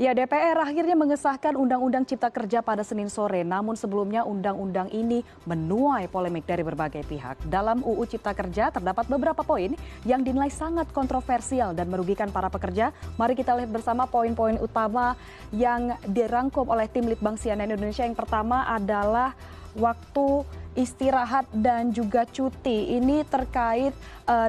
Ya, DPR akhirnya mengesahkan Undang-Undang Cipta Kerja pada Senin sore. Namun sebelumnya undang-undang ini menuai polemik dari berbagai pihak. Dalam UU Cipta Kerja terdapat beberapa poin yang dinilai sangat kontroversial dan merugikan para pekerja. Mari kita lihat bersama poin-poin utama yang dirangkum oleh tim Litbang CNN Indonesia. Yang pertama adalah waktu istirahat dan juga cuti. Ini terkait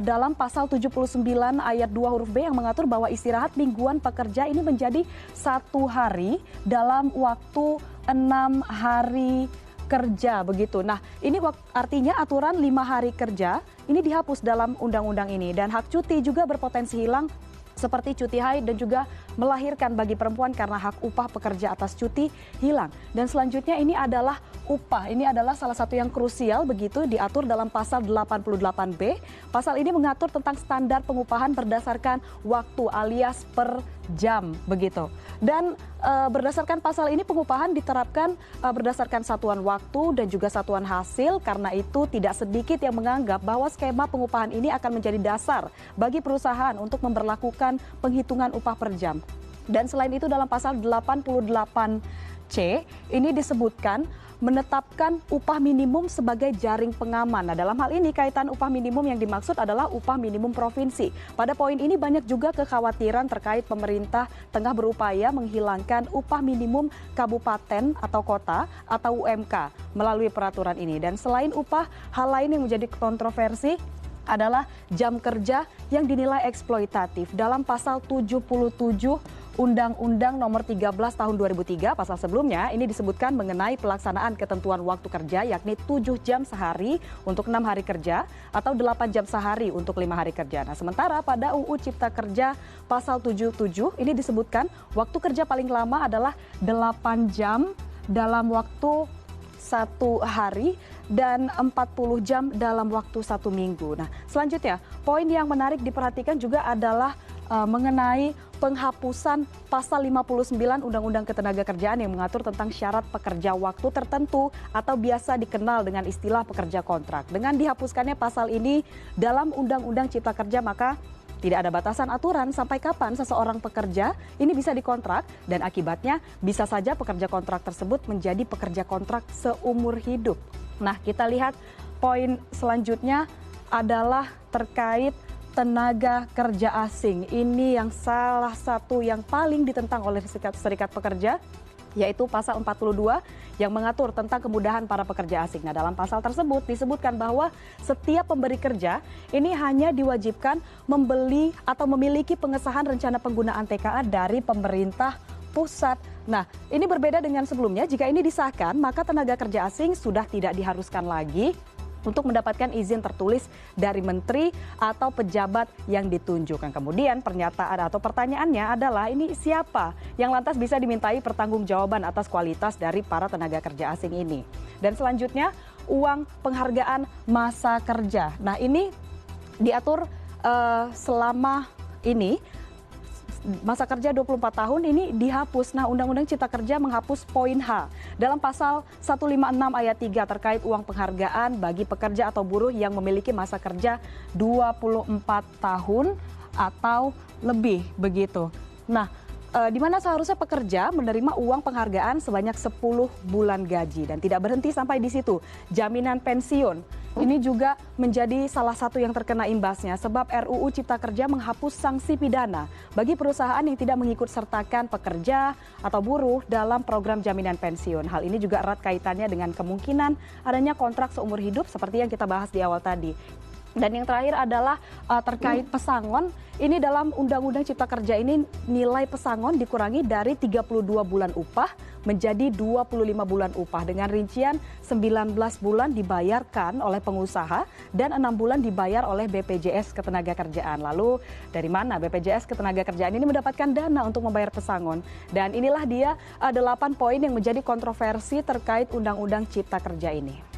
dalam pasal 79 ayat 2 huruf B yang mengatur bahwa istirahat mingguan pekerja ini menjadi 1 hari dalam waktu 6 hari kerja begitu. Nah, ini artinya aturan 5 hari kerja ini dihapus dalam undang-undang ini, dan hak cuti juga berpotensi hilang seperti cuti haid dan juga melahirkan bagi perempuan karena hak upah pekerja atas cuti hilang. Dan selanjutnya ini adalah upah. Ini adalah salah satu yang krusial begitu, diatur dalam pasal 88B. Pasal ini mengatur tentang standar pengupahan berdasarkan waktu alias per jam begitu. Dan berdasarkan pasal ini pengupahan diterapkan berdasarkan satuan waktu dan juga satuan hasil. Karena itu tidak sedikit yang menganggap bahwa skema pengupahan ini akan menjadi dasar bagi perusahaan untuk memberlakukan penghitungan upah per jam. Dan selain itu dalam pasal 88C ini disebutkan menetapkan upah minimum sebagai jaring pengaman. Nah, dalam hal ini kaitan upah minimum yang dimaksud adalah upah minimum provinsi. Pada poin ini banyak juga kekhawatiran terkait pemerintah tengah berupaya menghilangkan upah minimum kabupaten atau kota atau UMK melalui peraturan ini. Dan selain upah, hal lain yang menjadi kontroversi adalah jam kerja yang dinilai eksploitatif. Dalam pasal 77 Undang-Undang Nomor 13 Tahun 2003, pasal sebelumnya ini disebutkan mengenai pelaksanaan ketentuan waktu kerja, yakni 7 jam sehari untuk 6 hari kerja atau 8 jam sehari untuk 5 hari kerja. Nah, sementara pada UU Cipta Kerja pasal 77 ini disebutkan waktu kerja paling lama adalah 8 jam dalam waktu 1 hari dan 40 jam dalam waktu 1 minggu. Nah, selanjutnya poin yang menarik diperhatikan juga adalah mengenai penghapusan pasal 59 Undang-Undang Ketenagakerjaan yang mengatur tentang syarat pekerja waktu tertentu atau biasa dikenal dengan istilah pekerja kontrak. Dengan dihapuskannya pasal ini dalam Undang-Undang Cipta Kerja, maka tidak ada batasan aturan sampai kapan seseorang pekerja ini bisa dikontrak, dan akibatnya bisa saja pekerja kontrak tersebut menjadi pekerja kontrak seumur hidup. Nah, kita lihat poin selanjutnya adalah terkait tenaga kerja asing. Ini yang salah satu yang paling ditentang oleh serikat pekerja, yaitu pasal 42 yang mengatur tentang kemudahan para pekerja asing. Nah, dalam pasal tersebut disebutkan bahwa setiap pemberi kerja ini hanya diwajibkan membeli atau memiliki pengesahan rencana penggunaan TKA dari pemerintah pusat. Nah, ini berbeda dengan sebelumnya. Jika ini disahkan, maka tenaga kerja asing sudah tidak diharuskan lagi untuk mendapatkan izin tertulis dari menteri atau pejabat yang ditunjukkan. Kemudian pernyataan atau pertanyaannya adalah ini siapa yang lantas bisa dimintai pertanggungjawaban atas kualitas dari para tenaga kerja asing ini. Dan selanjutnya uang penghargaan masa kerja. Nah, ini diatur selama ini masa kerja 24 tahun ini dihapus. Nah, Undang-Undang Cipta Kerja menghapus poin H dalam pasal 156 ayat 3 terkait uang penghargaan bagi pekerja atau buruh yang memiliki masa kerja 24 tahun atau lebih begitu. Nah, di mana seharusnya pekerja menerima uang penghargaan sebanyak 10 bulan gaji, dan tidak berhenti sampai di situ. Jaminan pensiun ini juga menjadi salah satu yang terkena imbasnya, sebab RUU Cipta Kerja menghapus sanksi pidana bagi perusahaan yang tidak mengikut sertakan pekerja atau buruh dalam program jaminan pensiun. Hal ini juga erat kaitannya dengan kemungkinan adanya kontrak seumur hidup seperti yang kita bahas di awal tadi. Dan yang terakhir adalah terkait pesangon. Ini dalam Undang-Undang Cipta Kerja ini nilai pesangon dikurangi dari 32 bulan upah menjadi 25 bulan upah dengan rincian 19 bulan dibayarkan oleh pengusaha dan 6 bulan dibayar oleh BPJS Ketenagakerjaan. Lalu dari mana BPJS Ketenagakerjaan ini mendapatkan dana untuk membayar pesangon? Dan inilah dia 8 poin yang menjadi kontroversi terkait Undang-Undang Cipta Kerja ini.